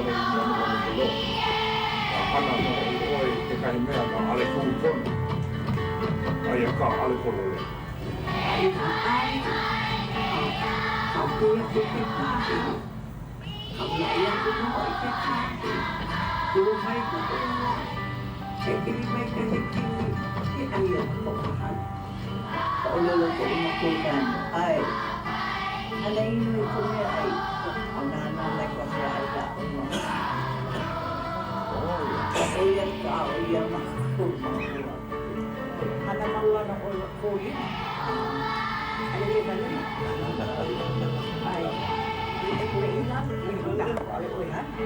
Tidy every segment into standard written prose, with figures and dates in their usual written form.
ale i ana kolo. Ana no oi te kai mea na ale kūton. Ai ka ale kolo le. Ai au te te kāhi. Au ia ia te no i te kāhi. Tō mai te te no. Te kiri mai te he kiri. Te ai a kōhahana. O lolo ko i mako kāna. Ai. Ana inu i ko mea ai. Au nāna lai kwa mea ai la o no. O ia ka o ia mako kōmahua. Ana maua na o la kōina. Ana ia ka lima. Ai. E kore ina. E kore ina. Ale oi ha. E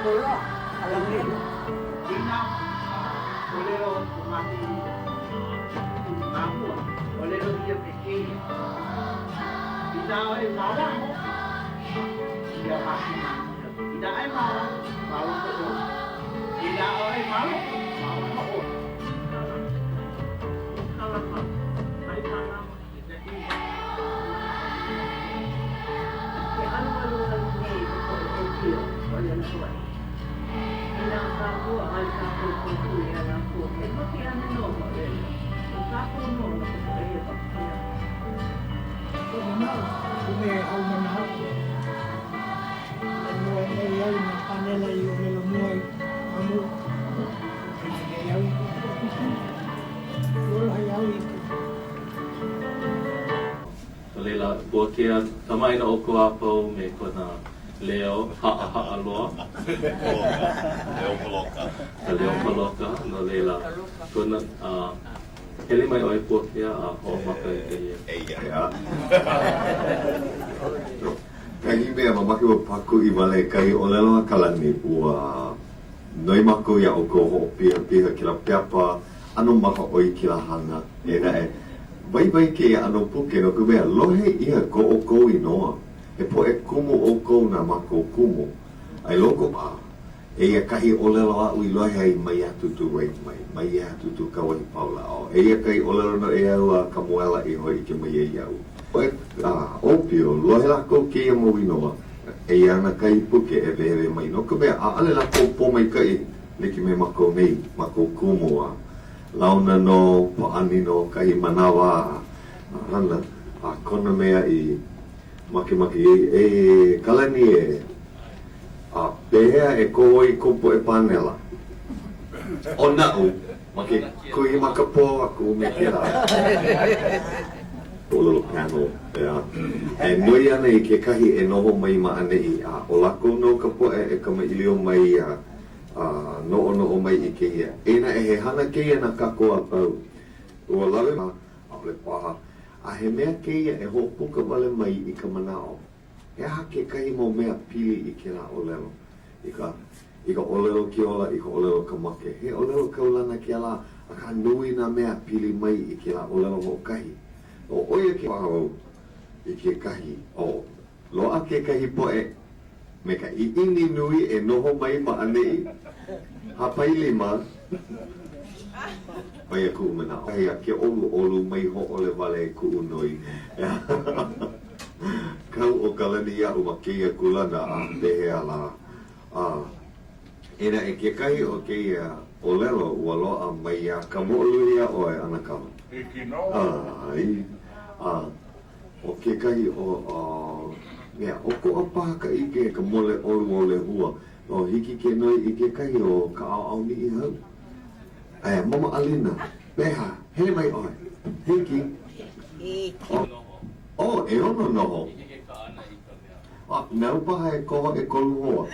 kore ina. Ala mea. Ina. Olero kumati. Namua. Olero ia pequeña. Ina e mara. Ia haki namua. Ina e mara. Mara ko o. Ina e mara. Mara ko o. Kalama. Ai kalama. Ke anu alu alu nei ko e tio. Ole na kuai. Ina ka kua ai ka kua kua ia na kua. E maki ane no mo rele. O ka kua no na kua ia pa kia. Ko manau, ko me au manau. E mua e mei au na panela i o melo mua i amu. E mei au i kukukuku. Olo hai au i kukukuku. Leila, bua kia tamaina o ko apau me kona leo ʻaha aloha. Leo paloka. Leo paloka, no leila. Kona hele mai oi bua kia a ho maka e ia. Eia. Kahi mea mamaki wa paku I wale kahi o lelo a kalani ua noi mako ia o ko ho pia pia ki la peapa ano maka oi ki la hanga. E na e vai ke ano puke no kumea lohe ia ko o ko I noa. E po e kumu o ko na mako kumu. Ai loko pa. E ia kahi o lelo a ui lohe ai mai atu tu wai mai. Mai atu tu kawai paula o. E ia kahi o lelo no e au a kamuela I hoi ke mai e iau. O e opio lohe lako ke ia mo inoa. E ia na kai puke e lewe mai no kumea a ale lako po mai kai liki me mako nei mako kumu a. Launa no paani no kahi manawa hana a kona mea I maki e kalani e a pehea e ko I kopo e panela o nau maki kui makapo aku me kera o little panel e nui ana I ke kahi e noho mai maane I a o lako no kapo e kama ilio mai a no mai I ke ia. Ena e he hana ke ia na kako a pau. Ua lawe ma, aole paha. A he mea ke ia e hopuka wale mai I ka manao. E aha ke kahi mo mea pili I ke la olelo. I ka olelo ki ola, I ka olelo ka make. He olelo kaulana ke ala, a ka nui na mea pili mai I ke la olelo ho kahi. O oia ke wahau I ke kahi. O loa ke kahi poe. Me ka ini nui e noho mai ma anei. Hapai lima. Mai a ku'u mana. Ai a ke olu mai ho ole wale e ku'u noi. Kau o kalani ia'u ma keia kulana a pehe ala. Ena e ke kahi o keia o lelo ua loa mai a ka mo'olu ia oe ana kama. Iki no. Ai. O ke kahi o mea, o ko apaha ka ike ka mole olu hua. O hiki ke noi I ke kahi o ka au ni I hau. Aia, mama Alina, peha, he mai oi. Hiki. O, e ono noho. Nau paha e koha e kolu hoa.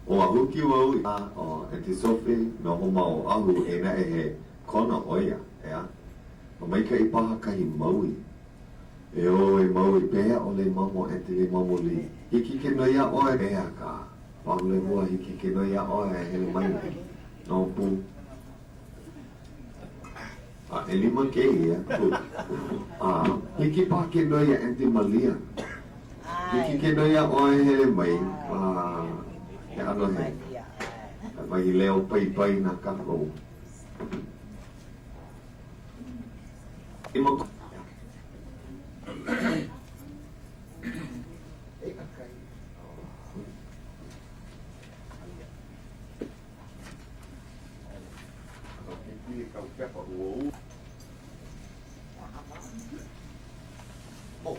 O ahu ki wau o Auntie Sophie, noho mau ahu e na e he kona oia, ea. O mai ka I paha kahi maui. E oi maui pēhea o le mamo Auntie Leimamo Lee. Hiki ke noi a oe pēhea ka. Paule hua hiki ke noi a oe hele mai. No pu. E lima ke ia. Hiki pa ke noi a Auntie Malia. Hiki ke noi a oe hele mai. E ano he. Mai leo pai na kako. Ima Ini kau pepa uau. Oh.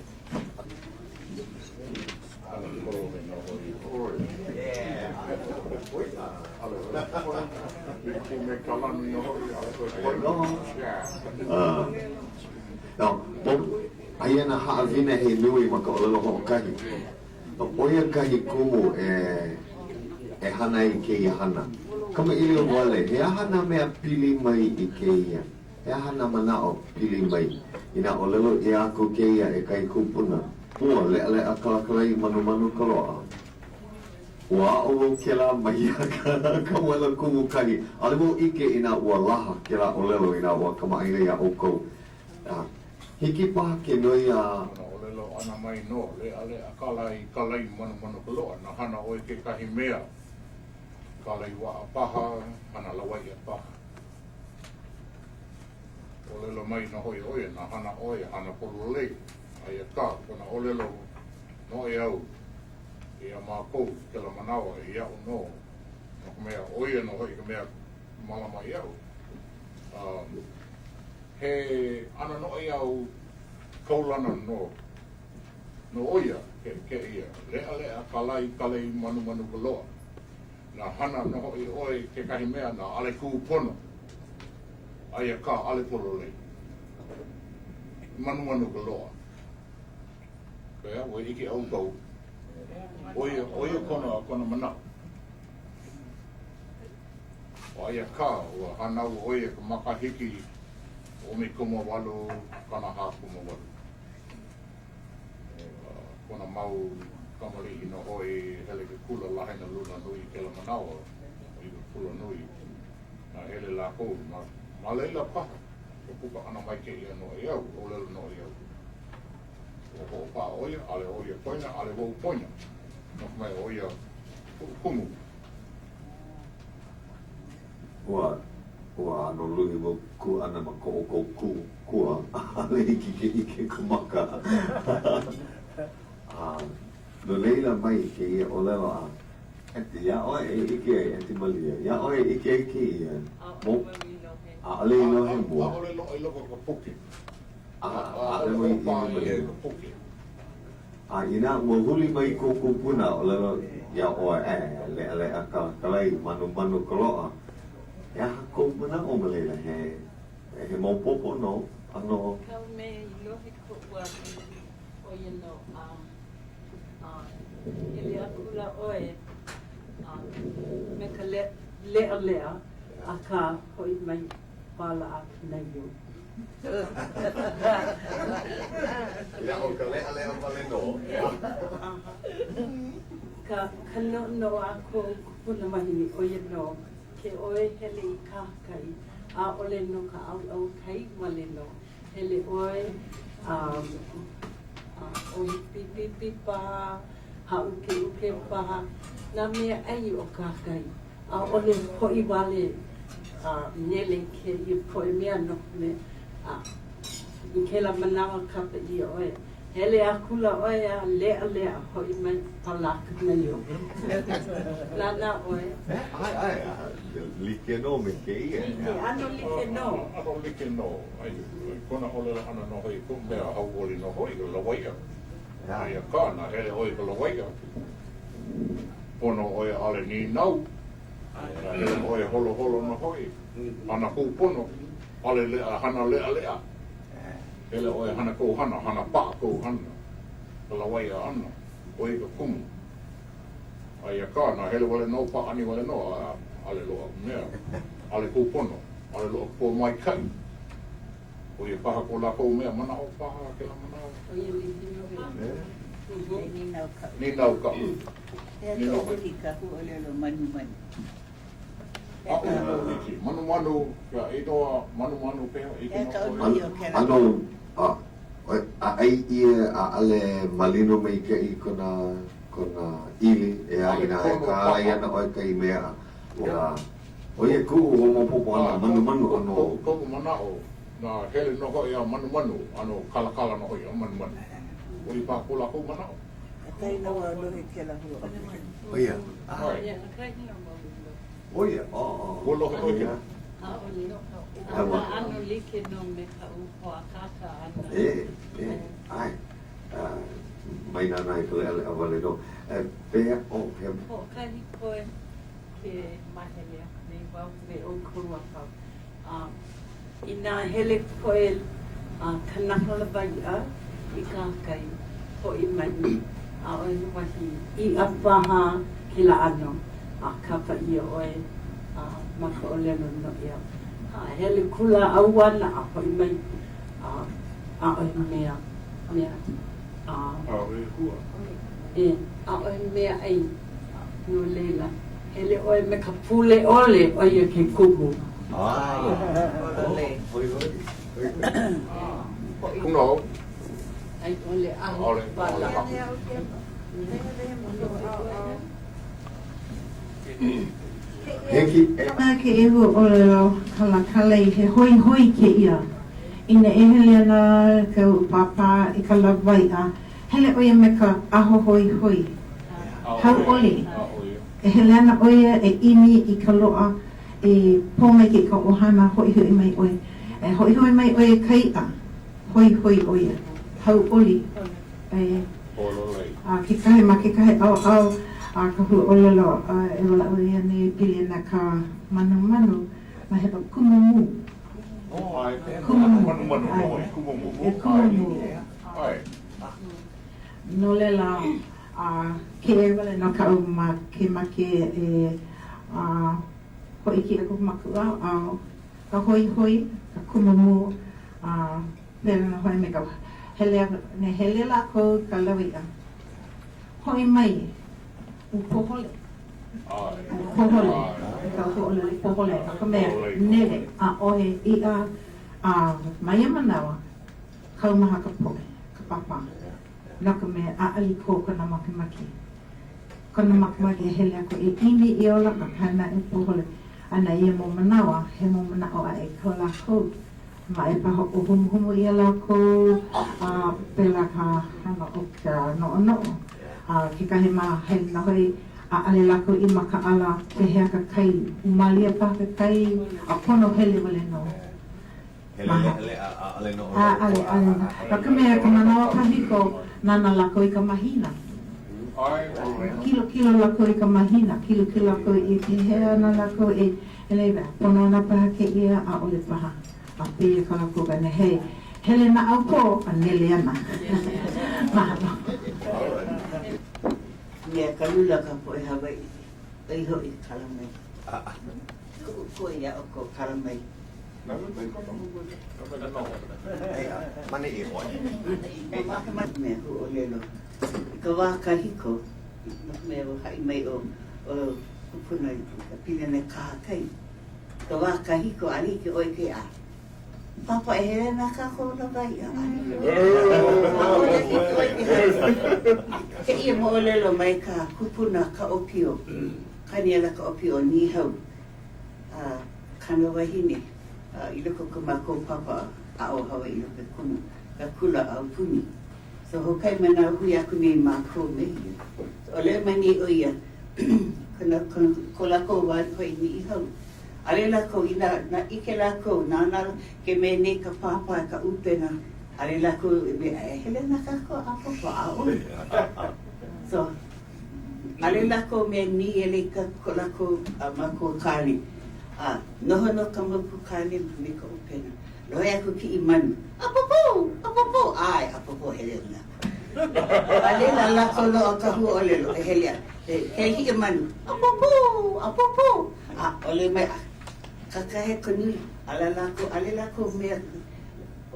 Aia na haawina he nui ma ka olelo ho'okahi. Oia kahi kumu e hana i ke ia hana. Kama ili o wale, he hana mea pili mai i ke ia. He hana manao pili mai. Ina olelo i ako ke ia e kai kupuna. Ua le a kalakalai manu kaloa. Ua o ke la mai ka wala kumu kahi. Ale mo ike ina ua laha ke la olelo ina ua kama aina ia oko. Hiki paha ke noi a... Olelo ana mai no, le a kalai manu kaloa. Na hana oi ke kahi mea. Kalai wa paha, hana lawai a paha. Olelo mai na hoi oia, na hana oia, hana polu lei. Ai a ka, kona olelo no e au. Ia mākou, ke la manawa, i au no. No ka mea oia no hoi ka mea malama i au. He ana no e au kaulana no oia ke ia. Lea kalai manu kaloa. Na hana no hoi oi ke kahi mea na ale kūpono. Ai a ka ale polo lei. Manu kaloa. Kaya, oi ike au kau. Oia kona manao. O ai a ka, ua hanau oia ka makahiki o me kuma walu, kana ha kuma walu. Kona mau kamari ino hoi hele ke kula lahena luna nui ke la manawa. I ka kula nui. Na hele la kou, ma leila paha. Ke puka ana mai ke ia no e au, o lelo no e au. O pa oia, ale oia koina, ale wau koina. No mai oia kumu. Ua ano luhi mo ku ana ma ko kua. Ale ike kumaka. No leila mai ke ia o lelo a. Ente ia oe ike ente malia. Ia oe ike ia. Mo? Ale ino he mua. A ole lo loko ka puki. Ale mo i malia. Ina mo huli mai ko kupuna o lelo ia oe le a kalai manu kaloa. Ia ko mana o malela he mo popo no ano. Kau me lohi ko ua o ino ili akula oe me ka lea a ka hoi mai pala a nei yo. Ia o ka lea pale no. Ka no ako kupuna mahini o ino ke oe hele i kākai a ole no ka au kai wale no hele oe o pipi paha ha uke paha na mea ai o kākai a ole hoi wale nele ke i poe mea no me i ke la manawa kapa i oe hele a kula oe a lea hoi mai palaka na yo lana oe Ai, like no me ke ia. ano like no Ano like no. Ai, kona ole la hana no hoi kum mea hau oli no hoi ka lawaia. Ai a ka na hele hoi ka lawaia. Pono oe ale ni nau. Na hele oe holo no hoi. Ana kou pono. Ale lea, hana lea. Hele oe hana kou hana pa kou hana. Ka lawaia ana. Oe ka kumu. Ai a ka na hele wale no pa ani wale no. Ale loa mea. Ale kou pono. Ale loa po mai kai. O ia paha ko la kou mea mana o paha ke la mana o. o ia liki no Ni nau ka. Ni no ka hu ole lo manu. A o no liki. Manu ka e doa manu pea i ke no. Ano ai ia ale malino me ke i kona ili e ina ka ia na oi kai mea. Oia ku o mo popo ana manu ano. Ko mana o. Na hele no hoi a manu ano kala no hoi a manu. O i pa ko la kou mana o. Tai no wa lo ke la hu. Oia. ia kai ni o mo Oia. Ko lo hoi ke. Ano like no me ka upo akaka ana. Ai. Mai nā nai tole ale awale no. Pea o he. Ko kari koe ke mahelea me wau me o kurua kau. Ina hele koe kanaka la bai a I ka kai ko I mai a oi wahi I apaha ki la ano a kapa I oe maka o leno no ia. Hele kula auana a hoi mai a oi mea a oi mea ai no leila hele oi me ka pule ole oi ke kumu No. ai ole a pala Heki. Ke ehu olelo kala kala I he hoi hoi ke ia. Ina e hele ana kau papa I ka lawai a hele oia me ka aho hoi hoi. Hau ole. E hele ana oia e imi I ka loa e pō mai ke ka ohana hoi hoi mai oe. E hoi hoi mai oe kai a. Hoi hoi oia. Hau ole. Ke kahe ma ke kahe au au. Ka hu olelo e wala oia ne pili ana ka manu manu ma hepa kumumu. No lela ke e wale no ka au ma ke make e hoi ki e kuku maku au ka hoi hoi ka kumumu pera na hoi me ka hele la ko ka lawia hoi mai u pohole pohole ka pohole ka mea nere a ohe I a mai manawa kau maha ka poe ka papa na ka mea a ali ko kana makimaki kana makimaki hele ako e imi I ola ka hana e pohole ana ia mo manawa he mo manao a e kola ko ma e paha o humu I ala ko pela ka hana o ka no ke kahe ma he na hoi a ale lako I maka ala te hea ka kai umalia pa ka kai a pono hele wale no ale ka mea ka manawa kahiko nana lako I ka mahina kilo lako I ka mahina kilo lako I te hea na lako e lewa pono na paha ke ia a ole paha a pia ka lako gane hei hele na au ko a nele ana mahalo Mea kalula ka po e Hawai ei ho I kalamai. Ko ia o ko kalamai. Mane I hoi. Mea hu o lelo. Ka wā kahiko. Mea o hai mai o kupuna ka pina ne kākai. Ka wā kahiko ali ke oi ke a. Papa e hele na ka kona vai a. Ke ia mo o lelo mai ka kupuna ka opio. Kani ala ka opio ni hau. Kana wahine. I loko ka mako papa a o Hawai I loko kumu. Ka kula au puni. So ho kai mana hui aku ni mako me. O le mani o ia. Kana ko lako wa hoi ni I hau. Ale lako ina na ike lako nana ke me ne ka papa ka upena ale lako me hele na ka ko apa pa o so ale lako me ni ele ka ko lako mako kali no ka mako kali me ka upena lo ya ko ki iman apopo ai apopo hele na ale la lako lo ka hu ole lo hele he hi iman apopo ole mai kakahe koni ale lako mea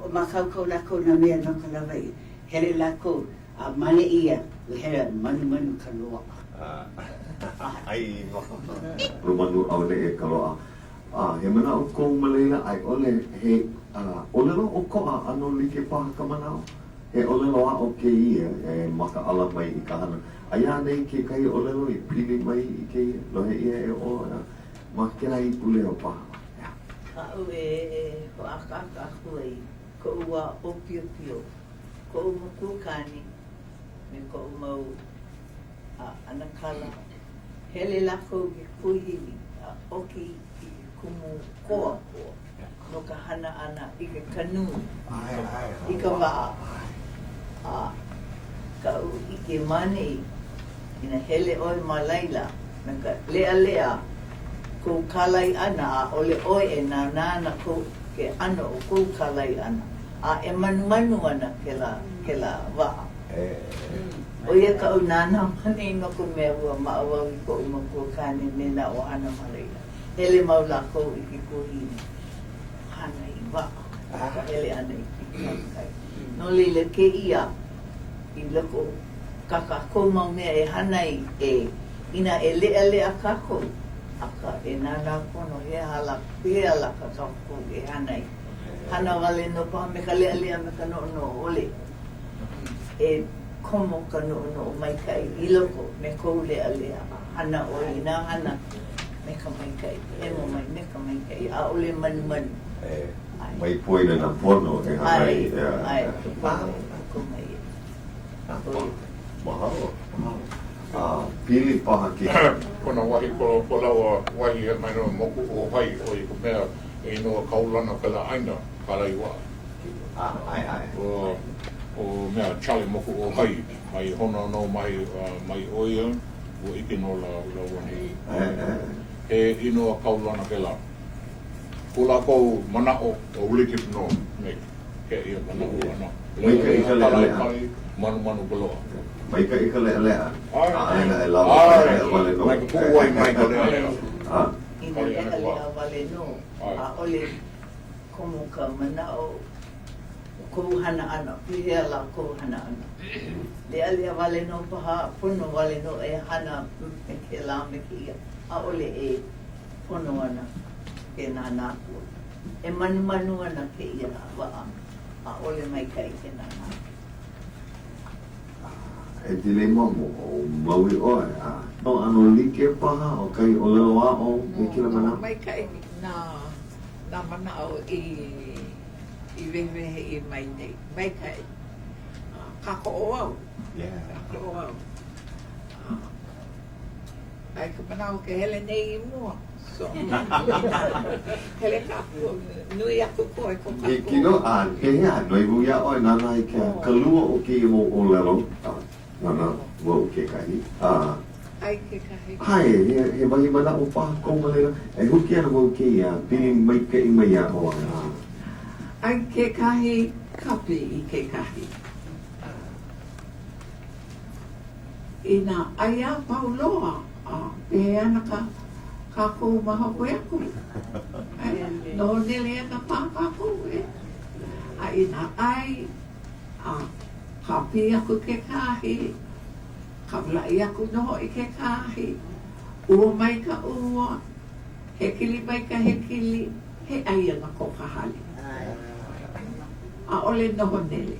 makau lako na mea no ka lawai hele lako mane ia hele manu ka loa Ai Rumanu au le e ka loa he mana o kou maleila ai ole he olelo o koa ano like paha ka manao he olelo a o ke ia e maka ala mai I ka hana aia nei ke kai olelo I pili mai I ke ia lo he ia e o ma kera I pule o paha Au ko aka hui ko ua o pio ko umaku kani me ko umau anakala hele lako ki kuhini oki kumu koa koa. No ka hana ana i ke kanu, i ka waa. Ka u i ke mane ina hele oi ma laila, na ka lea lea ko kalai ana a ole oi e nā nāna ko ke ano o ko kalai ana. A e manu ana ke la waa. O ia ka u nāna mane no ko mea ua maawau i ko uma ko kane mena o ana malaila. Hele maula ko i ki kuhine. Hana i waa. Ka hele ana i ki kai. No leile ke ia i loko kaka ko mau mea e hana i ina e lea lea kako. Aka e nāna kono he ala ka kako e hana i. Hana wale no paha me ka lea lea me ka no ole. E komo ka no mai kai i loko me kou lea lea. Hana o ina hana me ka mai kai. E mo mai me ka mai kai. A ole manu. Mai poina na pono e hana i. Ai, ko mai. Mahalo. Pili paha ki. Kona wahi ko laua wahi e mai no moku o hai o i ko mea e inoa kaulana pela aina kalai wa. Ai. O mea chale moku o hai mai hono no mai oia o iki no la wani. E inoa kaulana pela. Kula kou manao o ulikip no me ke ia manao ana. Mai ka ika lea. Manu beloa. Mai ka ika lea lea. Ai, mai ka kuai mai ka lea lea. Ina lea lea wale no. A ole komo ka manao kou hana ana. Pihea la kou hana ana. Lea wale no paha pono wale no e hana me ke la me ki ia. A ole e pono ana ke nāna kua. E manu ana ke ia waa. A ole mai kai ke nāna. E tile mamo o maui oe no ano like paha o kai o leo a o e kila mana mai kai na mana o i vehe i mai nei mai kai kako o au kako o au ai ka mana o ke hele nei i mua so hele kako nui aku ko e ko kako e kino ke hea noi vuia oe nana i ke kalua o ke mo o lelo nana wo ke kahi ai ke kahi hai he mahi mana o paha konga lera e huki ana wo ke ia pili mai ke i mai a o ai ke kahi kapi i ke kahi ina ai a pauloa e ana ka kou maha koe aku no nele e ka pāka kou a ina ai ka pi aku ke kahi ka vlai aku noho i ke kahi ua mai ka ua he kili mai ka he kili he aia na ko ka hali a ole noho nele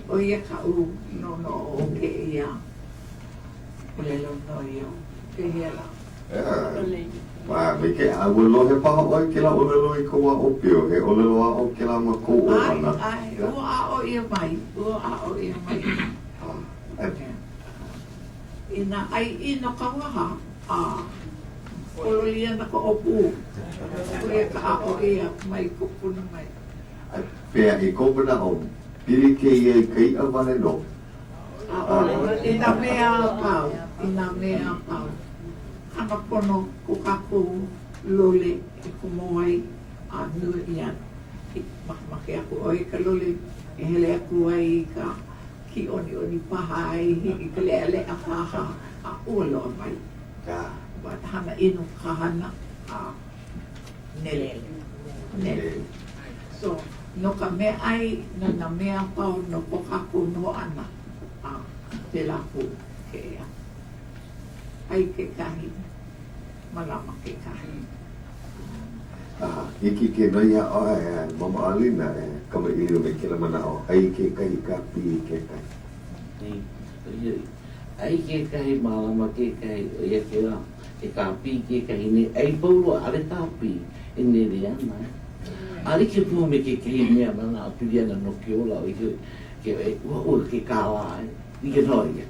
o ia ka u no o ke ia ole lo no ia ke hela mai ke a lo he paha oe ke la ole lo i koa o pio he ole lo a o ke la ma ko o ana ua a o ia mai ina ai ino ka waha ololia na ko opu koe ka a o ia mai kupuna mai pea i kopuna o pili ke ia i kai a vale no ina mea pau ana pono ko kaku lole e kumoai a nua ia makmake aku oi ka lole e hele aku ai ka ki oni paha ai i ka lea a paha a ua loa mai but hana inu ka hana nele so no ka mea ai na mea pau no ko kaku no ana te laku ke ea ai ke kahi malama ke kahi iki ke noia o mama alina kama ilio me kila mana o ai ke kahi ka pi ke kahi ai ke kahi malama ke kahi ia ke la e ka pi ke kahi ne ai paulo ale ka pi e ne reana ali ke pu me ke kahi mea mana a piliana no ke ola o ke ua ke kawa i ke noia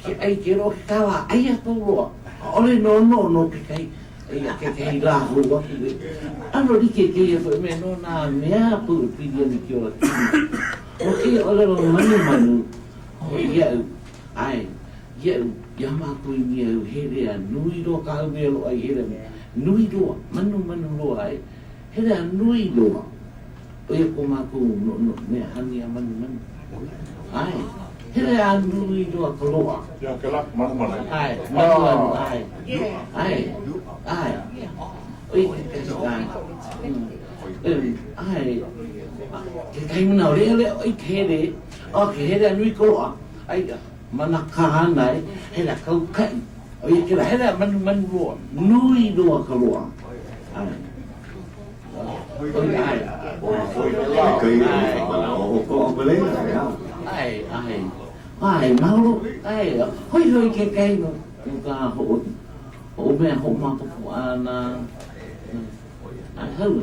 ke ai ke ro ke kawa ai a polo ole no ke kai ke la ho wa ke ano ri ke me no na mea pu pi ni ke o ke ole lo manu o ai ma pu ni he re nui do ka me lo ai he nui do manu lo ai he re nui do o ko ma ku no me hani manu ai he re nui do ko lo ya ke la manu ai oi ai cái cây nào đấy oi thế đấy cái là nuôi cô ai mana ka này hay là câu cạnh oi cái này là mình luôn nuôi đùa cái luôn oi cây có lấy ai mau luôn hơi cái cây mà ta hộ mẹ hộ mà phụ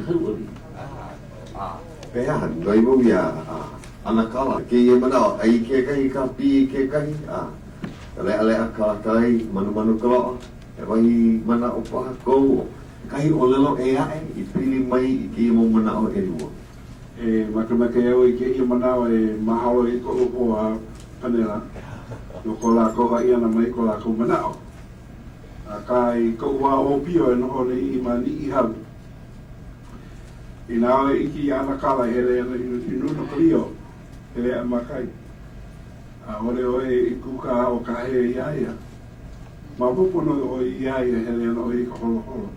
hư cái hẳn rồi bây giờ anak kala kia mana ai kia kai kapi kia kai ale akala kai manu kalo vai mana opa ko kai olelo ipili mai ki mo mana o eriwo maka eu ke mana mahalo ko o panela no kola ko ia na mai kola ko mana kai ko wa o pio no ole I mani I hau ina iki ana kala hele no prio hele makai ole ikuka o ka he ia ma popo no o ia hele no I holo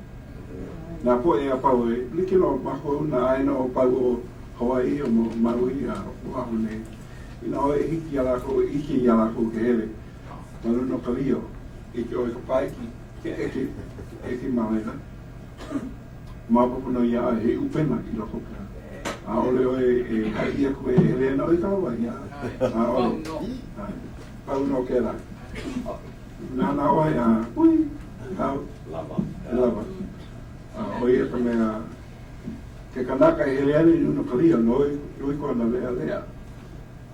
na po e pa o likilo ma ko na ai no pa o Hawai o Maui o Hune ina o iki ala ko ke hele malu no kalio iki o ka paiki eki malega ma popo no ia he upena I loko ka ole o hai ko hele no I ka wa ia ole pa no ke la na o ia ui lava o ia ka mea ke kanaka hele ani no kalia noi ko na lea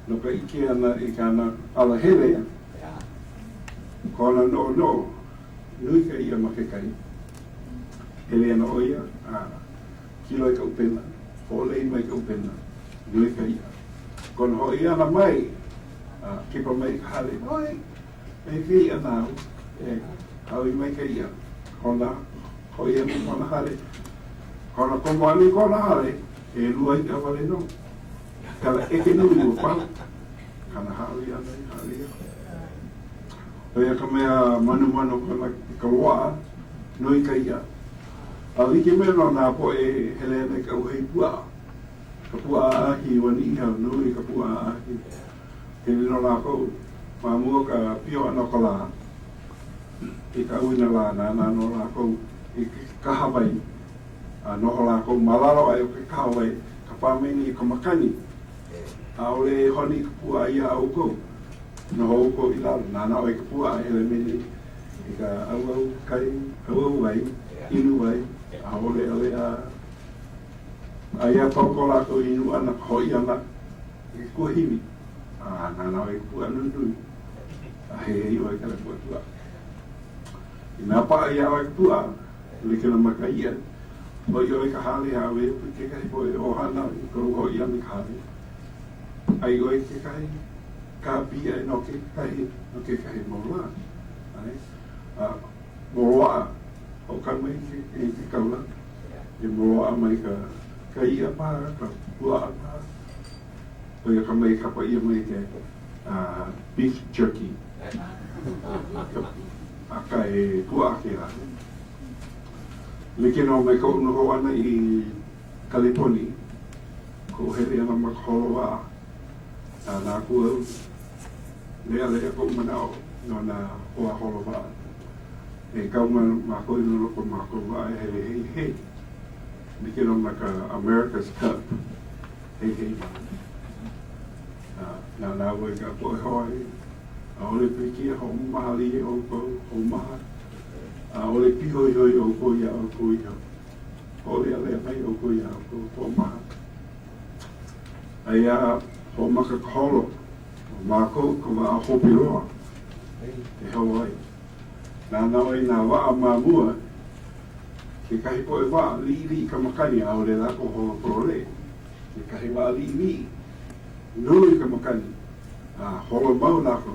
no ka iki ana I kana ala hele ko na no nui ka ia ma ke kai hele ana o ia kilo ka upena o lei mai ka upena nui ka ia ko no ia na mai ke pa mai hale oi e ki ana au mai ka ia ko na ko ia mo na hale kono komani kono hale lua I avale no kala eke nui pa kana hale oia ka mea manu kana kawa nui ka ia ali ke mea no na po hele ne ka uhei pua ka pua ahi wani iha nui ka pua ahi hele no na ko mamua ka pio ano kala I ka uina la na no na ko I ka Hawaii no hola ko malalo ai ke kawai ka pameni ka makani ole honi ka pua ia au ko no ho ko I la na ai ka pua ele meni ka au kai au vai inu vai ole ai pa ko la ko inu ana ho ia na ko himi na ai pua nundu he oi ka pua ina pa ia ai pua likena makaia o yo ka hali hawe ke kai po o hana ko ho ia mi hali ai oi ke kai ka pia no ke kai mo la ai mo wa o ka mai ke ka la e mo wa mai ka kai apa ka wa apa o yo ka mai ka pa ia mai ke beef jerky aka e pua ke la Likino me ko no ho ana I California ko hele ana ma kholoa na ku le ko manao no na o holoa e ka ma ko no ko ma ko wa he likino ma ka America's Cup he na we ka po hoi ole piki ho mahali o ko o maha ole piho o ko ia o ko ia ole ale mai o ko ia o ko ma ai ho ma ka holo ma ko ma ho piroa Te Hawaii. Nā naoi nā waa mamua, ke kahi poe waa li ka makani a ole lako ho prole. Ke kahi waa li, nui ka makani, holo mau lako.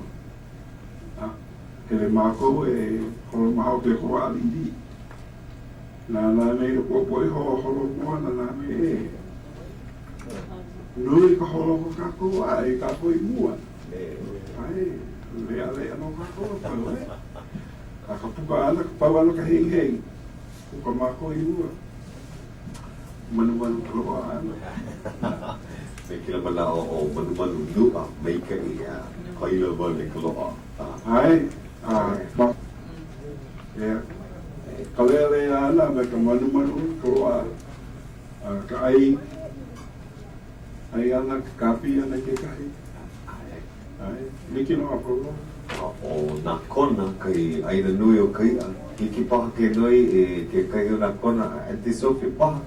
Hele mākou holo mahau pe hoa li. Nā mei no poe holo mua nā mei nui ka holo ko kako ai kako I mua. Ai, lea no kako pa e. Ka puka ana ka pau ana ka hei. Puka mako I mua. Manu kaloa ana. Me kila mana o manu lua mai ka I kaila wale kaloa. Ai, kalele ana me ka manu kaloa. Ka ai ana ka kapi ana ke kahi. Ai, miki no apolo. O nā kona kai aina nui o kai a. Hiki paha ke noi ke kai o nā kona e te so ke paha.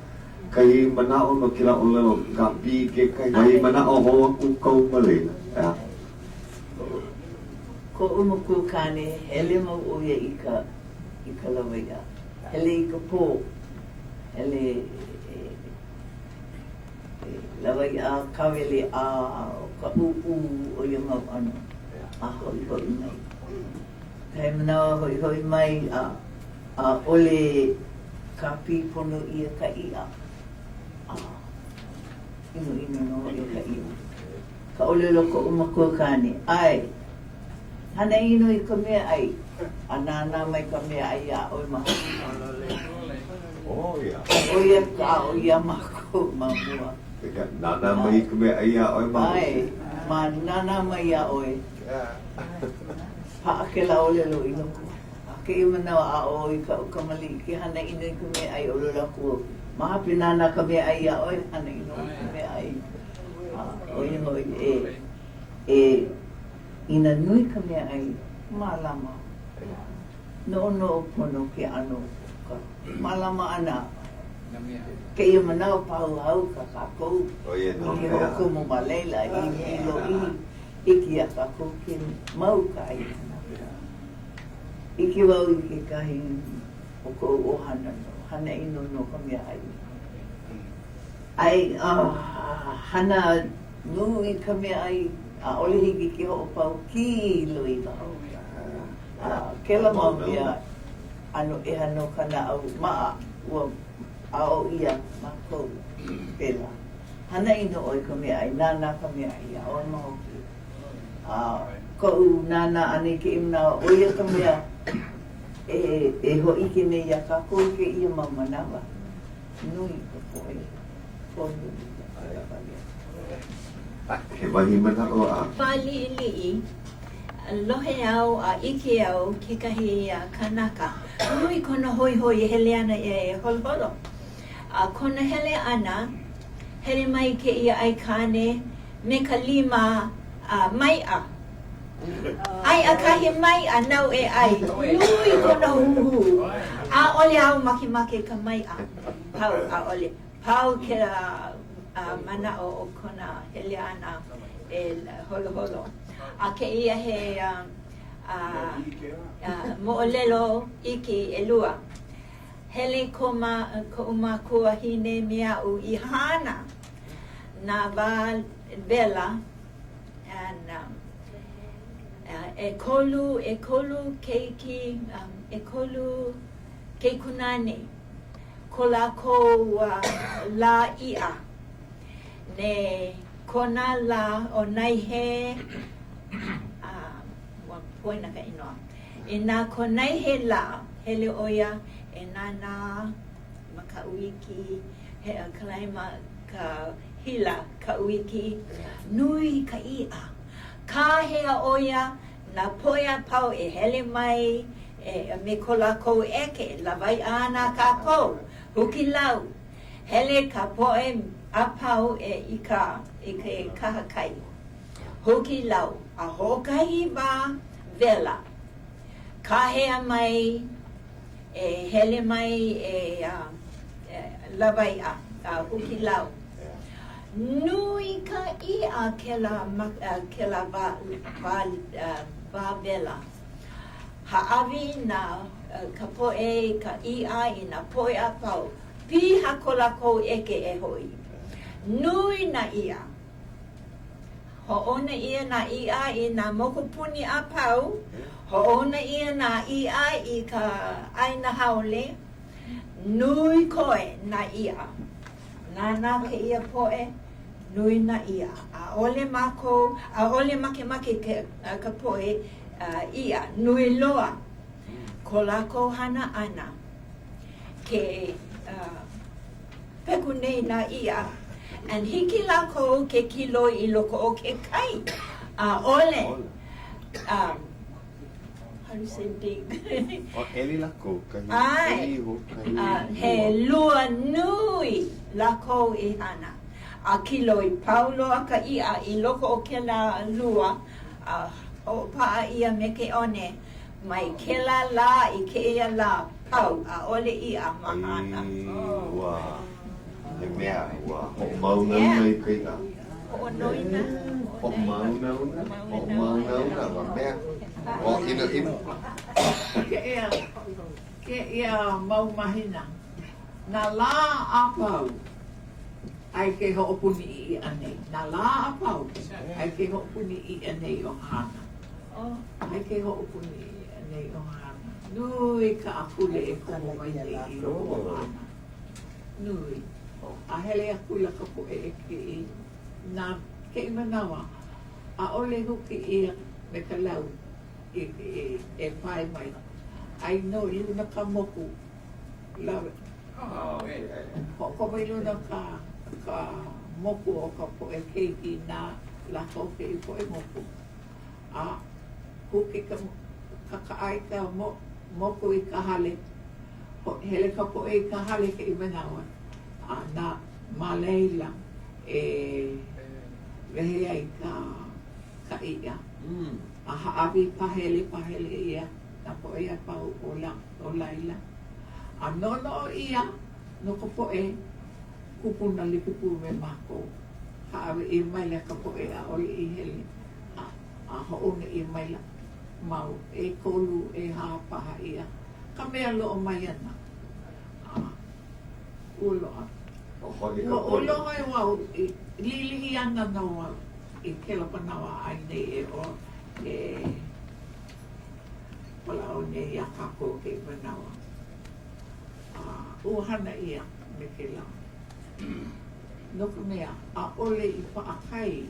Kai manao no kila o lelo kapi ke kai. Kai manao hoa ku kau malena. Ko umuku kane hele mau uia I ka lawai'a. Hele I ka pō. Hele lawai'a kawele a ka o ia mau ano. A hoi mai. Kai manawa hoi mai a ole kapi pono ia ka ia. Ino no ia ka ia. Ka ole loko umakua kane. Ai. Hana ino I ka mea ai. Anana mai ka mea ai a oi maha. Oh ia. O ia ka o ia mako mamua. Nana mai ka mea ai a oi maha. Ai. Ma nana mai a oi. Paakela ole lo ino ku. Ke I manawa a oi ka ukamali ki hana ino I ka mea ai o lo laku. Maha pinana ka mea ai a oi hana ino I ka mea ai. Oi hoi ina nui ka mea ai malama. No pono ke ano ka. Malama ana. Ke ia manao pau hau ka kakou. Oie no Ke mea. hoku mo malela I lo iki a kakou ke mau ka ai. Iki wau I ke kahi o ko ohana no. Hana ino no ka mea ai. Ai hana nui ka mea ai. A ole hiki ki ho pau ki lui wau. Kela mau ia ano e hano kana au maa ua ao ia mako pela. Hana ino oi ka mea ai, nana ka mea ai, a oi maho ki. Kou nana ane ke imna oia ka mea e ho ike ne ia ka kou ke ia mamanawa. Nui ka poe. Pono He wahi mana o a. Pali Li'i, lohe au a ike au ke kahi kanaka. Nui kona hoi hele ana e holholo. Kona hele ana, hele mai ke ia ai kane me ka lima mai'a. Ai a kahi mai'a nau e ai. Nui kona huhu. A ole au maki ka mai'a. Pau a ole. Pau ke mana o kona hele ana e holo. A ke ia he mo'olelo iki e lua. Hele ko umakua hine mea u I hana na vela and e kolu keiki e kolu keikunane ko lako la ia ne kona la o nai he poina ka inoa e nā konai he la hele oia e nana maka uiki he a kalaima ka hila ka uiki nui ka ia ka hea oia na poia pau e hele mai me ko lako eke lawai ana ka kou huki lau hele ka poe a pau e kaha kai huki lau a hokai ba vela ka hea mai hele mai lawai a huki lau nui ka ia ke la va vela ha'awi na ka po'e ka ia I na po'e a pau piha ko lako eke e hoi nui na ia ho'ona ia na ia I na mokupuni a pau ho'ona ia na ia I ka aina haole nui koe na ia nana ke ia po'e nui na ia a ole mako a ole make ka po'e ia nui loa ko lako hana ana ke peku nei na ia and hiki lako ke kilo I loko o ke kai a ole how do you say dig O eli lako ai he lua nui lako I hana a kilo I paulo a ka ia I loko o ke la lua o paa ia me ke one mai ke la I ke ia la pau a ole ia mahana Wow He mea ua ho mauna mai kai a o noina Ho mauna wa mea O ino Ke ia mau mahina. Na la a pau. Ai ke ho'opuni I anei. Na la a pau. Ai ke ho'opuni I anei o hana. Ai ke ho'opuni I anei o hana. Nui ka akule e komo mai nei I loko o hana. Nui. A hele akula ka po e ke I. Na ke I manawa. A ole huki ia me ka lau. E pai mai. Ai no I luna ka moku. Love it. Ko mai luna ka moku o ka po e keiki na la koke I po e moku. A huki ka ai ka moku I ka hale. Hele ka po e ka hale ke I manawa. A na Maleila e vehe ai ka ia. A haawi pahele ia. Na po e a pau o laila. A nono o ia, no ko po e, kupuna likipu me mako. Haawi I maila ka po e a oli I hele. A hoone I maila. Mau e kolu e haapaha ia. Ka mea loo mai ana. Uloa. Uloa e wau, lilihi ana na wau. I kela panawa ai nei e o wala o ne ia kako ke manawa. Uhana ia me ke la. Noka mea, a ole I paakai.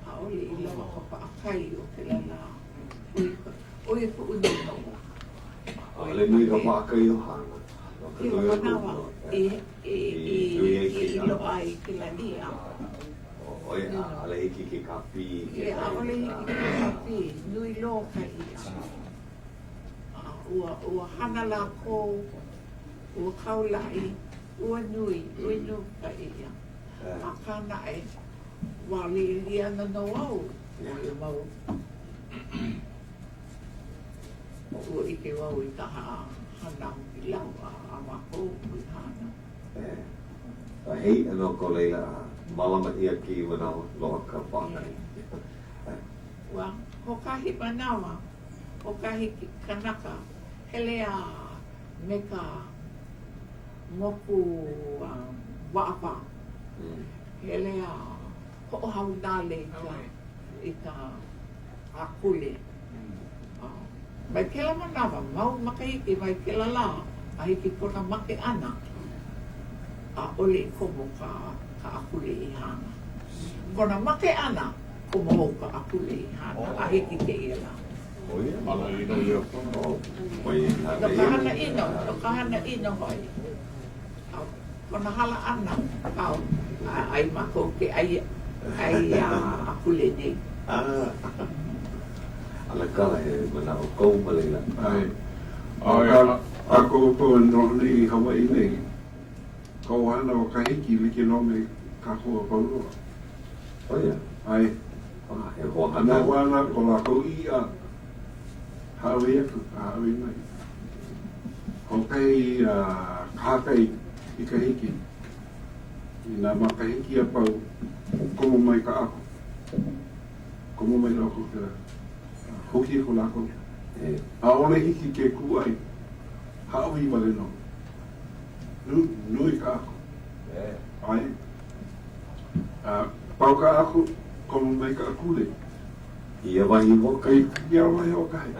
A ole I lawa ka paakai o ke la la. Oe po uno no. Ole nui ka paakai o hana. Ke manawa I loa I ke la ia. Oe ale hiki ke kapi. A ole hiki ke kapi. Nui lo ka ia. Ua hana la ko, ua kaulai, ua nui ka ia. A kana e, wali lia na no au, ua mau. Ua ike wau I taha hana I lau a mako I hana. A hei ano ko leila, malama ia ki wanawa, loa ka whangai. Ua, hokahi manawa, hokahi kanaka, hele a me ka moku waapa. Hele a ho'ohau nale I ka akule. Mai kela manawa, mau makahiki, mai kela la, a hiki kona make ana. A ole I komo ka akule I hana. Kona make ana, komo ho ka akule I hana, a hiki ke ia la. Oia, Mana ino ia pono. No kahana ino hoi. Kona hala ana, kau, ai mako ke ai akule nei. Ala kala he mana o kou malela. Ako po no ni Hawai nei. Ko ana o kahiki like no me ka ho paulo. Oia. Ai. He ho Ana ana. wana ko la ko ia. Hawi aku, hawi mai. Ko kai kakai I kahiki. Ina ma kahiki a pau. Komo mai ka ako. Komo mai lako ka. Hoki ko lako. A ole hiki ke ku ai. Hawi wale no. Nui ka ako. Ai. Pau ka ako, komo mai ka akule. Ia wahi hoka. Ia wahi hoka hei.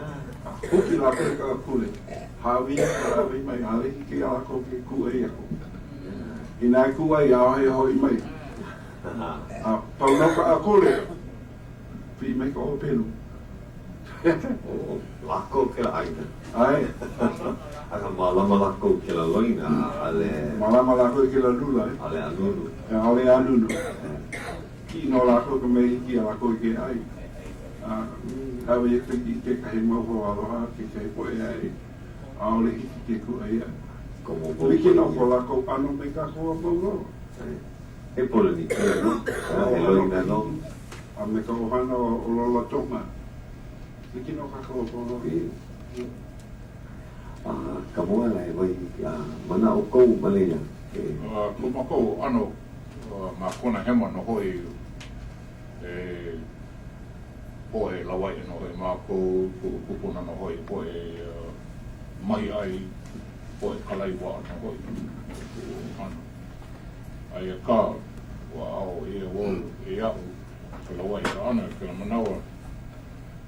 Hoki la koe ka akule. Hawi ka awi mai ale hiki a ako ke ku ai ako. Ina ku ai a hoi hoi mai. Pau no ka akule. Pi mai ka o pelu. Lako ke la aina. Ai. Aka malama lako ke la loina, ale... Malama lako ke la lula, ale anunu. Ale anunu. Ki no lako ka mei hiki a lako ke ai. Hawe e ki ke kahi mauho aloha, ke kahi poe ai. Aole hiki ke ku ai ai. Liki no ko lako ano me ka koa mauro. E pole ni kere no, e loina no. A me ka ohana o lola tonga. Liki no ka koa mauro. Ka moa lai wai, mana o kou malena. Ko mako ano, ma kona hema no hoi poe lawai no hoi, ma ko kupuna no hoi, poe mai ai, poe kalai wa no hoi. Ai a ka, wa ao e wau e au, ka lawai ka ana, ka manawa,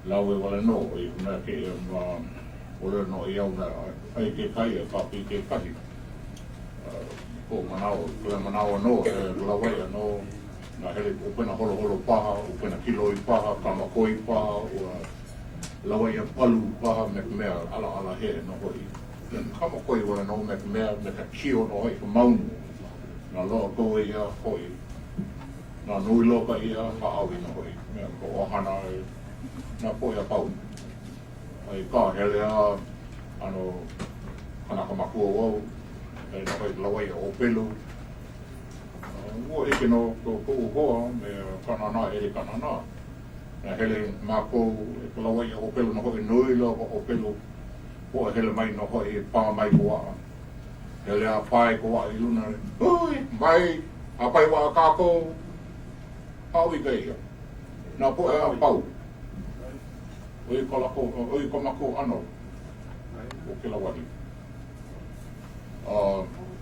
lawe wale no, e kuna ke ora no i au na ai ke kai a kapi ke kahi. Ko manawa no, lawai no, na hele upena holo paha, upena kiloi paha, kamakoi paha, ua lawai a palu paha me mea ala he no hoi. Kamakoi wala no me mea me ka kio no hoi ka maunu. Na loa koe ia hoi. Na nui loka ia haawi no hoi. Mea ko ohana na poe a pau. Ai ka hele a ano kanaka makua wau e no hoi lawai o pelu ua eke no ko uhoa me kanana ere kanana na hele mako e ko lawai o pelu no hoi nui loko o pelu ua hele mai no hoi pā mai kua hele a pai kua i luna hui mai a pai wa kako hawi kai na poe a pau oi ko mako ano o ke la wani.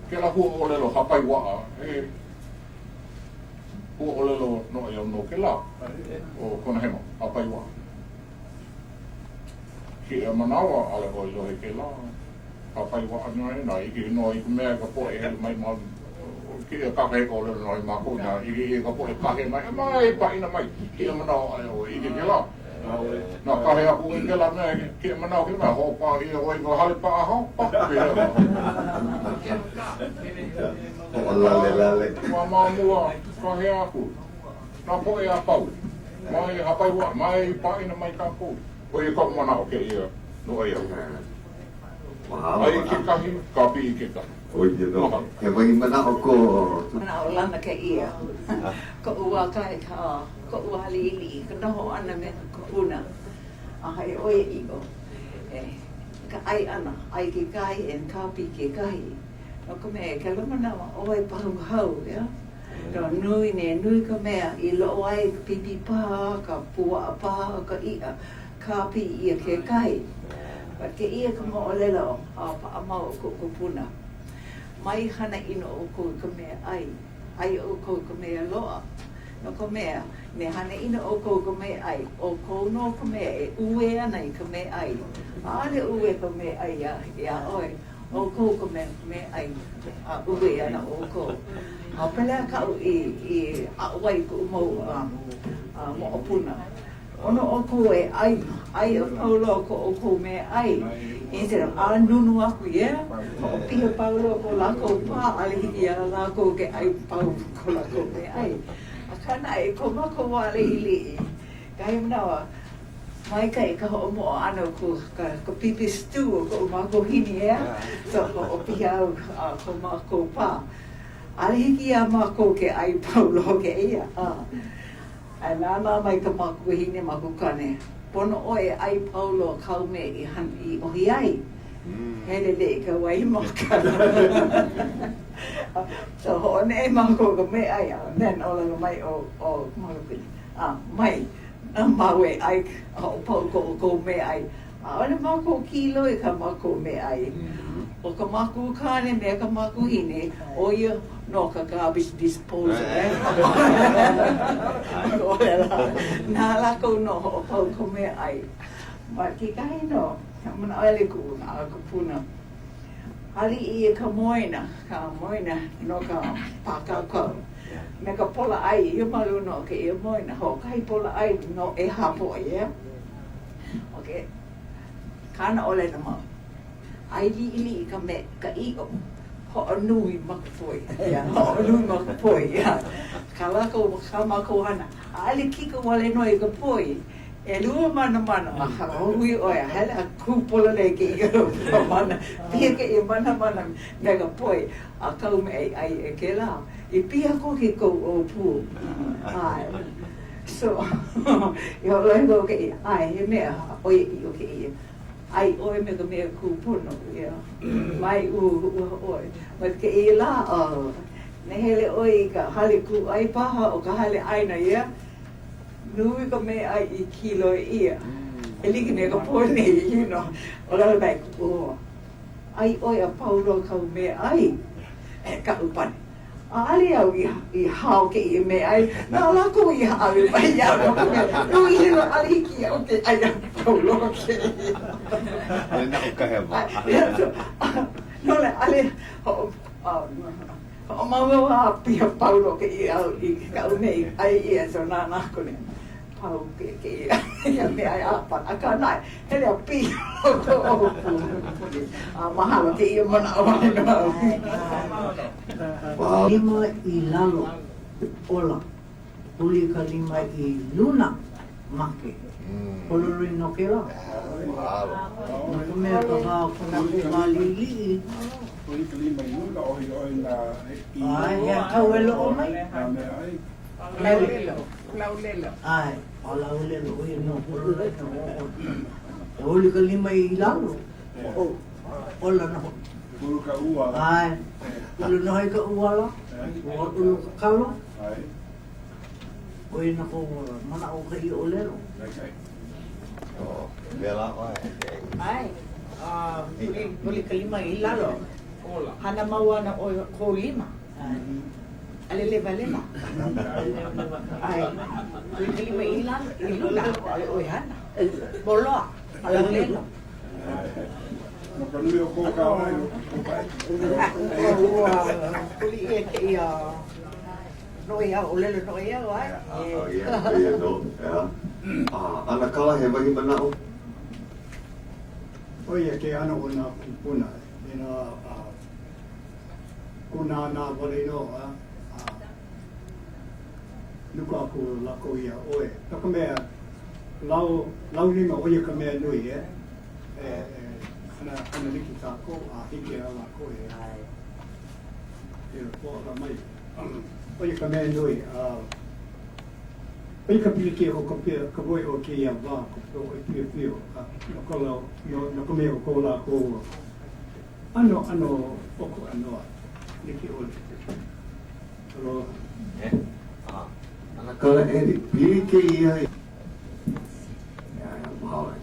Ke la hua o lelo hapai waa, hua o lelo no e au no ke la, o kona hema, hapai waa. Ki e manawa ale hoi lohe ke la, hapai waa na iki no i kumea ka poe e mai ma, ki e kake ko lelo no i mako na, iki e ka poe kake mai paina mai, ki e manawa ale hoi iki ke la. Na kahe aku i kela mea ki manau ki mea hopa i hoi ko hali pa aho pa O lale. Ma mua kahe aku na poe a pau mai hapai wa mai paina mai ka pu o i kau manau ke ia no ai au ai ki kahi kapi i ke kahi oi no he wai mana o ko mana o lana ke ia ko ua kai ka ko ua hali ka noho ana me ko una a hai oe i o ka ai ana ai ke kai en kapi ke kai no ko me ke lomana o ai pau hau ya no nui ka mea i lo ai pipi pa ka pua pa ka ia kapi ia ke kai pa ke ia ka mo lelo a pa mau ko puna mai hana ino o ko ka mea ai o ko ka mea loa no ka mea me hana ino o ko ka mea ai o ko no ka mea e ue ana i ka mea ai ale ue ka mea ai ia oi o ko ka mea ai a ue ana o ko a pelea ka i a wai ko mau mo opuna ono o ko e ai o paulo ko o ko me ai instead of a nunu aku ia o pia paulo ko lako pa ale hiki ala lako ke ai pau ko lako me ai a kana e ko mako wale ili kai mnawa mai kai ka ho mo ano ko ka pipi stew ko mako hini ia so o pia ko mako pa ale hiki a mako ke ai paulo ke ia a nana mai ka maku hine maku kane. Pono oe ai paulo kau me i ohi ai. Hele le ka wai makana. So ho ne e maku ka me ai a nen ola ka mai o maku. Mai. Mawe ai o pau ko me ai. Aole mako kilo e ka mako me ai. O ka mako kane me ka mako hine, o ia no ka garbage disposal. Nā lako no o pau ko me ai. Ma ki kahi no, ka mana aile ku na ka puna. Hali I ka moina no ka pakakau. Me ka pola ai, ia malu no ke ia moina, ho kai pola ai no e hapo ia. Okay. Kana ole na mau. Ai li ka me ka iko. Ho anui makapoi. Ya, ho anui makapoi. Ya. Kala ko kama ko hana. Ali kiko wale no e ka poi. E lua mana hui oia, hele a kupola le ke ia mana, pia ke ia mana me ka poi, a kau me ai e ke la, I pia ko ke kou o pū. Ai, so, I o loi ko ke ia, ai, he mea oia I o ke ia. Ai, oe me ka mea kupono, ia, mai oi, ma ke ia la, ne hele oi ka hale ku ai paha o ka hale aina ia, nui ka me ai I kilo ia. E liki me ka pone, you know. O lala bai, ai oi a paulo kau me ai. E ka upane. A ali au I hao ke I me ai. Nā lako I hao I bai iau. Nui hilo ali ki au ke ai a paulo ke. Ale na o ka hewa. Nole, ale, o maua a pia paulo ke I au I kau nei ai ia so nā nako ne. Pau ke ia me ai apa aka nai hele a pi o mahalo ke ia mana awale no lima I lalo ola uli ka lima I luna make polori no ke la no ke mea ka wā kuna ku malili uli ka lima I luna oi na ai ia kau e loo mai Laulelo. ai o laulelo oi no polori no uli ka lima I lalo ola no ulu ka ua. ai ulu no hai ka ua la ulu ka kalo Ai. oi na ko mana o ka I olelo Vela oi. Ai, uli ka lima I lalo. Hana maua na o ko lima. Ale leva. Ai, uli ka lima I lalo. I lula, ale oi hana. Boloa, ala lelo. No ka nui o ko ka ai o pai. Uli e ke ia no ia olelo no ia ai. Ia no, ia. Ana kala he wahi manao. Oia ke ana o nā puna. Ina kuna nā wale no nuka aku lako ia oe. Taka mea lau lima oia ka mea nui e. Ana liki tāko a hiki a lako e. E pōra mai. Oia ka mea nui. Oia ka pilike o ka voi o ke ia wā ko o pia pio. No ka mea o ko lako. Ano oko anoa. Liki ole. Aloha. Ana kala eri, pilike ia. Ia, mahalo.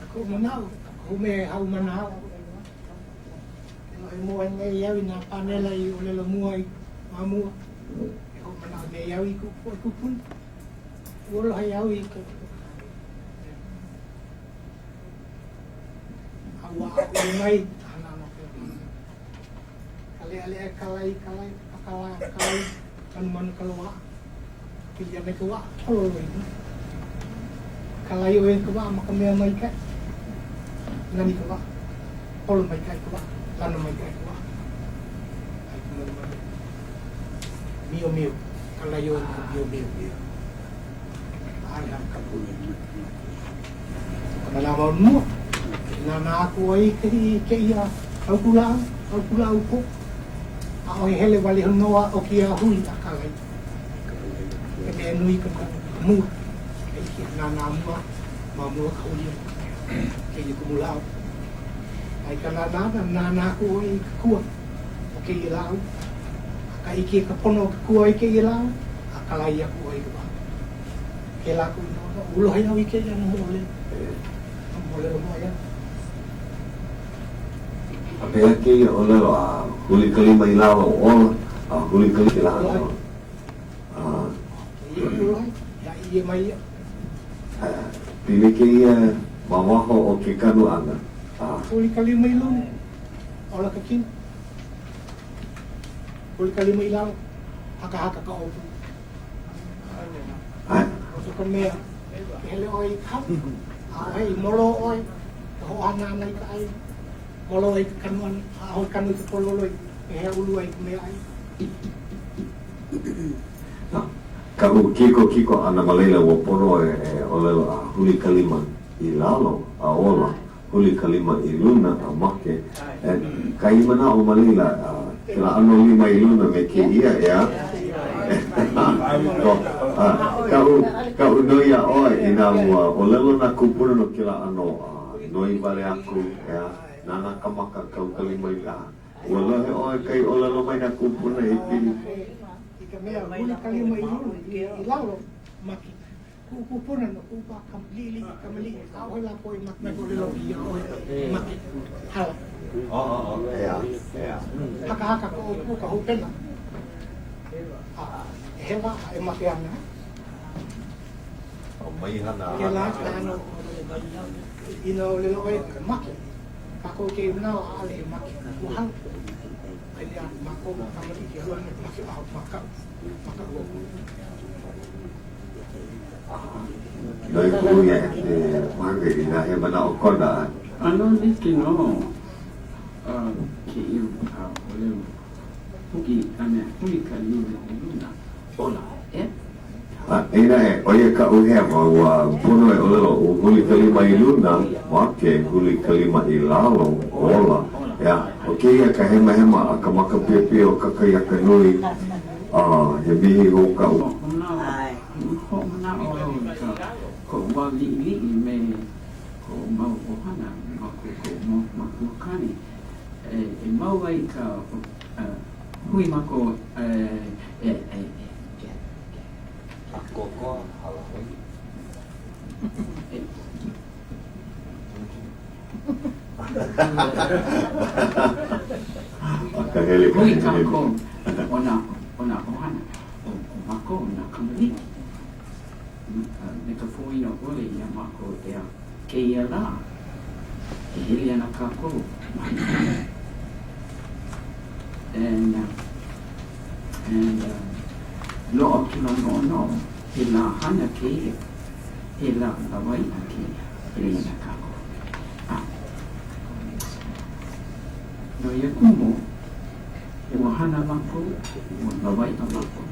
Ako manao, ako me hau manao. E mua ngai iau I nā panela I olelo mua I mamua. E hau manao me iau I kupun. Olo hai iau I ka. Awa aku ngai. Ale kalai, manu kalua. Pia me kua, holo ini. Kalai oe kua, maka mea mai kai. Nani kua, holo mai kai kua, lana mai kai kua. Ai kumanu manu. Mio, kalai oe mio. Ai ham kapuni. Kana la mau nana aku ai ke ia, au kulau ko. Ao hele wale honoa o ki a hui a kalai. E mea nui ka mua. E ki a nā mua, ma mua ka ulia. Ke i kumu lau. Ai ka nā ku oi ka kua. O ke i lau. Ka iki ka pono ka kua i ke i lau. A kalai a ku oi ka wā. Ke la ku ino. Ulo hai au i ke i ana mua le. Apea ke olelo a huli kalima I lalo ola a huli kalima I lalo pili ke mawaho o ke kanu ana huli kalima I lalo ola kakin huli kalima I lalo haka ka opu so ka mea hele oi ka ai molo oi ho ana nai ka ai molo ai kanuan ho kanu ka pololoi he ulu ai mea ai Kamu kiko ana malela wa pono olelo a huli kalima I lalo a ola huli kalima I luna a make kaimana o malela kila ano lima I luna me ke ia kau noia oi ina mua o lelo na kupuna no kila ano noi vale aku nana kamaka kau kalima I la walohe oi kai o lelo mai na kupuna I pili ika mea huli kalima I lalo maki kupuna no upa kamlili kamali au la poi maki lelo ia oi maki hala haka ko upa hupena hewa e maki ana mai hana kela ano ino lelo oi maki kako ke na ale maki kuhang ai mako kamali ke luar maki maka Noi kuya manga ina he mana o kona ano niki no ke iu ole puki ane huli kalima I luna ola ina oia ka uhe wa puno e olelo o huli kalima I luna ma ke huli kalima I lalo ola o ke ia ka hema a ka maka pepe o ka kai aka nui he mihi o ka u ko wa li me ko mau ohana ma ko kani e mau ai ka hui mako koko Hawai akahele hui kako ona ohana o mako na kamali me ka fui no ole ia mako ke ia la e hele ana kako and lo o kilo no he la hana ke he la Hawai ke hele ana kako no ia kumo e wahana mako o Hawai mako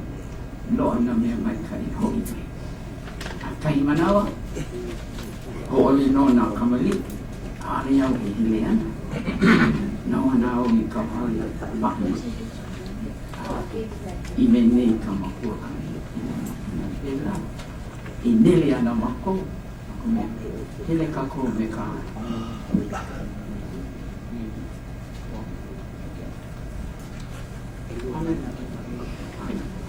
lo ana me mai kai hoi kai manawa ko ole no na kamali ari au hele ana no ana o I ka hali ba I mene ka makua ela I nele ana mako hele kako me ka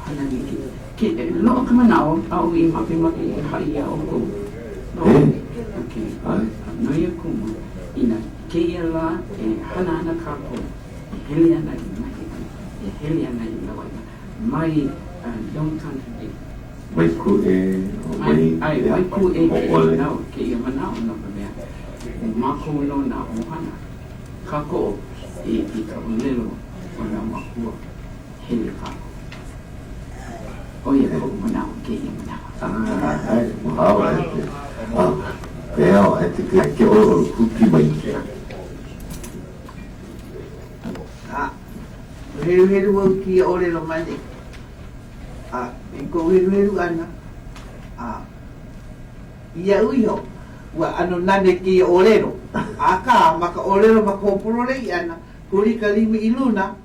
hana niki ke lo ka manao au I mapi hai au ko okay no ia kuma ina ke ela hana ana kako hele ana hele ana I Hawai mai don't contradict mai ku mai ku no ke ia manao no ka mea mako no na ohana kako I ka lelo o na makua hele kako oia ko manao ke ia manao Leo e te ke o kuki mai heru au ki ore lo mani ko heru ana ia uiho wa ano nane ki orero aka maka orero maka opurore ana kuri kalimi I luna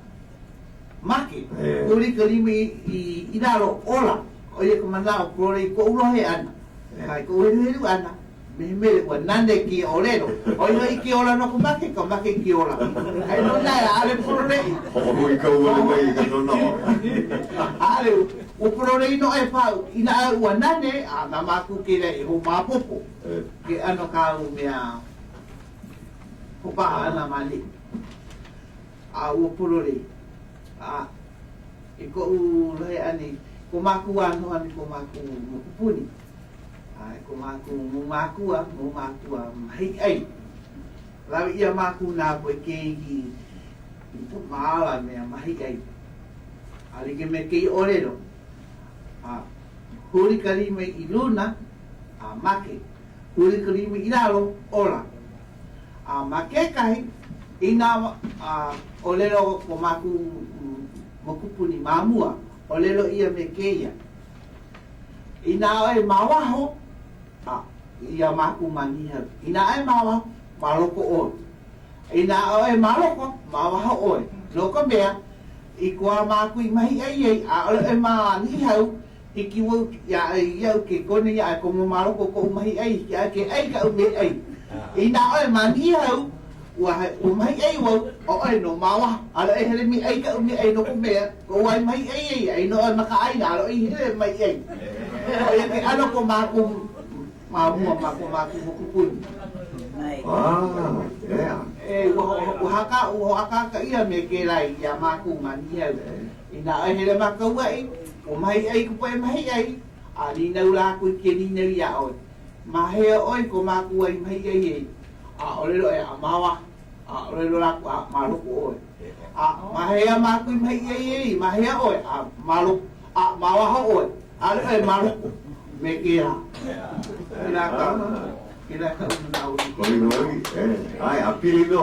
maki kuri kalimi I inaro ola oia ko manao kore ko urohe ana kai ko heru ana me wa nande ki orero oia I ki ola no ko make ki ola ai no na ale purore o I ka ua mai ka no no ale o purore no e pa ina wa nane na maku ki re ho mapopo ke ano ka u mea ko pa ana mali a o polore a e ko u le ani ko maku anu ani ko maku puni a ko maku mai ai la ia maku na po ke ki mala me mai ai ali ke me ke orero a huri kari me iluna a make huri kari me ilalo ola a make kai ina a olero ko maku mokupuni mamua olero ia me keia ina ai mawaho a ia maku maniha ina ai mawaho maloko o ina ai maloko mawaho o loko mea i kua maku i mahi ai a ole e mani hau i ki wo ya ia ke kone ya ko mo maloko ko mahi ai ya ke ai ka me ai ina ai mani hau wa mai ai wo o ai no mawa ala e hele mi ai ka mi ai no ko me ko ai mai ai no maka ai na lo i hele mai ai ai ke ano ko maku mo kupun wo haka ka ia me ke lai ya maku mani ai ina ai hele maka wai o mai ai ko mai ai ali na ula ku ke ni na ya o ma he oi ko maku ai mai ai a ole lo e amawa a ole lo la a maluku oi a mahea maku mai ai mahea oi a malu a mawa ho oi a le maluku me kira kira ka na ui ai a pilino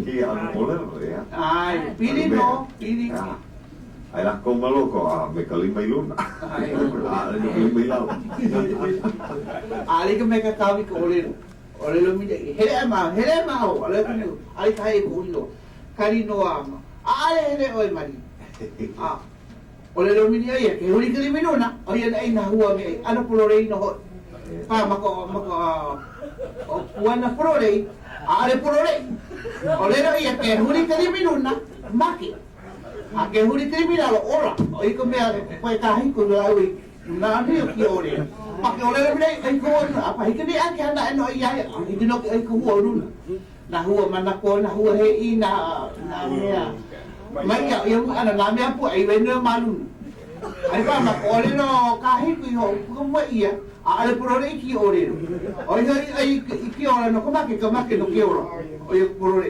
ki a ole lo ya ai pilino ai la ko maloko a me kalima iluna ai a le kalima ilau ali ke me ka kawi ko ole lo mi hele ma o ale ku ai kai ko lo kari no ama ale hele oi mari a ole lo mi ai ke hori kali mi no na o ia ai na hua me ana polore no pa mako o puana polore ale polore ole lo ia ke hori kali mi no na maki a ke hori kali mi lo ora o i ko me ko ta hi ko la ui na ni ki ore Pake ole le ai ko apa hikini ake ana eno ia hikino ai ko huo runa na huo mana ko na huo he ina na mea mai ya ia ana na mea pu ai wena malu ai pa ma ko le no ka hiku ho ko mo ia a ale porore ki ore oi ai ki ore no ko ma ke no ki ore oi porore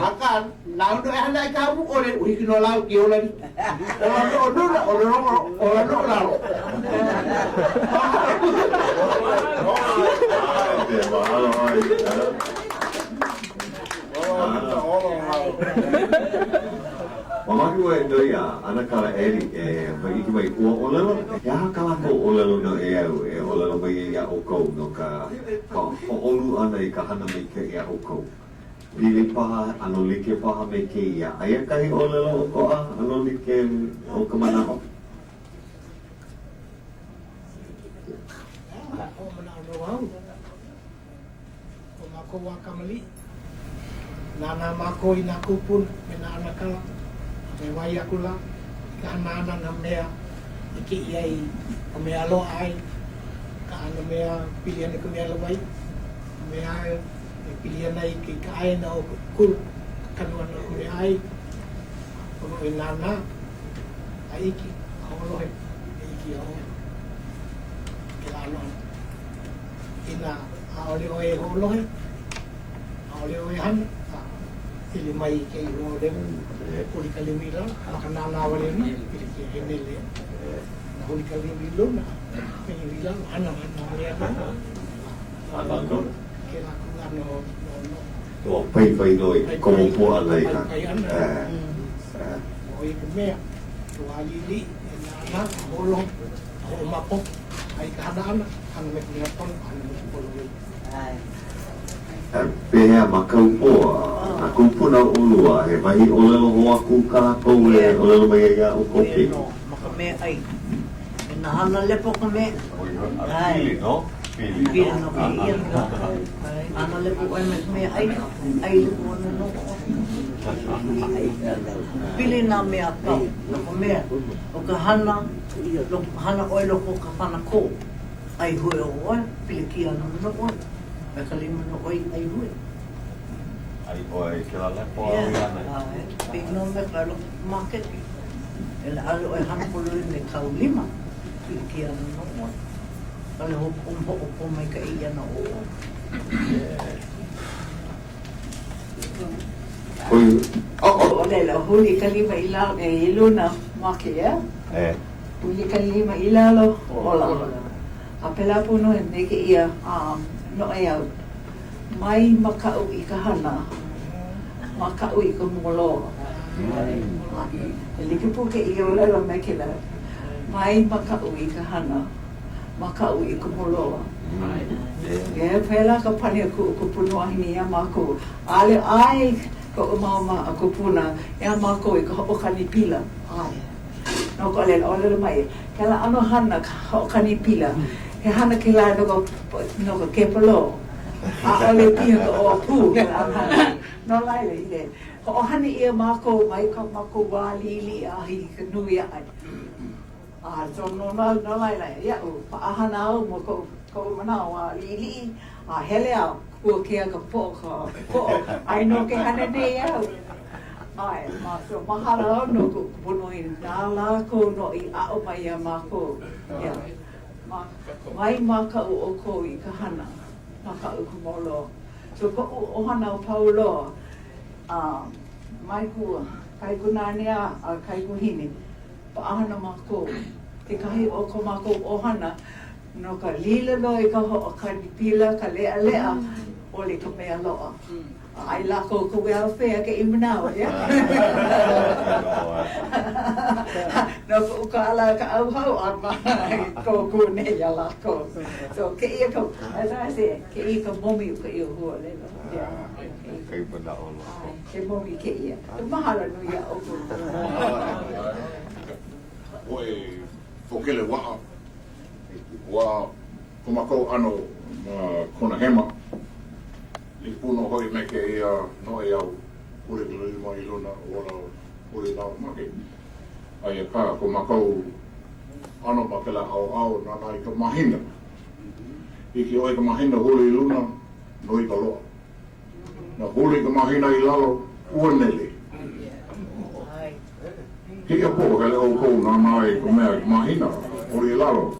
aka na no ana ka mu ore hikino la ki ore ora Mama ko e doi a ana kala eri e mai ki mai ko olelo ya kala ko olelo no e olelo mai ya o ko no ka olu ana I ka hana mai ke ya o ko Pili paha ano like paha me ke ya aya kai olelo ko a ano like o ka mana o ko waka mali nana mako ina kupun mena anakala me wai akula kana na mea iki ai me alo ai kana mea pilihan ke mea lawai mea pilihan ai ke kai na kul kanwan me ai ko nana ai ki holo ai ki ho kelalo ina ole oi holo ole oi han ili mai ke ho de poli kalimila kana na wale ni ke enele na poli kalimila na ke vila ana le ana ko ke la ku no to pai noi como po alai ka oi ke me to ali li na holo o mapo ai kana ana me ni ton ana me polo ai Pea makaupo a kupuna ulua he mahi olelo hoa kukala kou e olelo mai ia o kopi. Maka me ai. E na hana lepo ka me. Pili no? Pili no ke ia no. Hana lepo ai me ai. Ai lepo ana no. Pili na me a pau. Maka me o ka hana oi loko ka whana ko. Ai hui o oi. Pili ki ana no oi. Me ka lima no oi ai hui. Ai oi ke la le po ana. Big no me kalo market. El alo e hampolo ne kau lima. Ki ana no. Kalo ho mai ka ia na o. Oleh huli kalima ila iluna make ya. Huli kalima ila lo ola. Apela puno e meke ia no e au. Mai makau I ka hana. Makau I ka molo. Ele que porque ia ola lo meke la. Mai makau I ka hana. Makau I ka molo. E pela ka pane ku puno ahini ia mako. Ale ai ko mama a kupuna ia mako I ka hokani pila. Ai. No ko le ole mai. Kala ano hana ka hokani pila. He hana ke la no ko kepalo. A ole pia ko o pu kala hana. No lai le ide. Ko hana ia mako mai ka mako wali ahi ka nui ai. So no lai lai. Ia o pa hana o mo ko mana wa lili a hele a ko ke ka po ai no ke hana ne ia. Ai ma so mahara no ko puno I nala ko no I a o mai ma ko. Ia. Mai maka o ko I ka hana. Maka o ko molo. So ko o hana o paulo. Mai kua. Kai kunania a kai kuhini. Pa ahana mako. Te kahi o ko mako o hana. No ka lila no I ka ho ka pila ka lea. O le ka mea loa. Ai la ko welfare ke imnao ya. No ko ka ala ka au hau arma ko ne ya la ko. So ke ia ko as I say ke ia ko momi ko ia ho le. Ya. Kai pada o. Ke momi ke ia. Tu mahala no ia o ko. Oi fokele wa komako ano kona hema. I puno hoi me ke ia no e au ure lui mai luna ola ure lau make. Ai e kā ko makau ano makela au na nai ka mahina. I ki oi ka mahina huli luna no I ka loa. Na huli ka mahina I lalo uanele. Ki a po hele o kou na nai ka mea mahina huli lalo.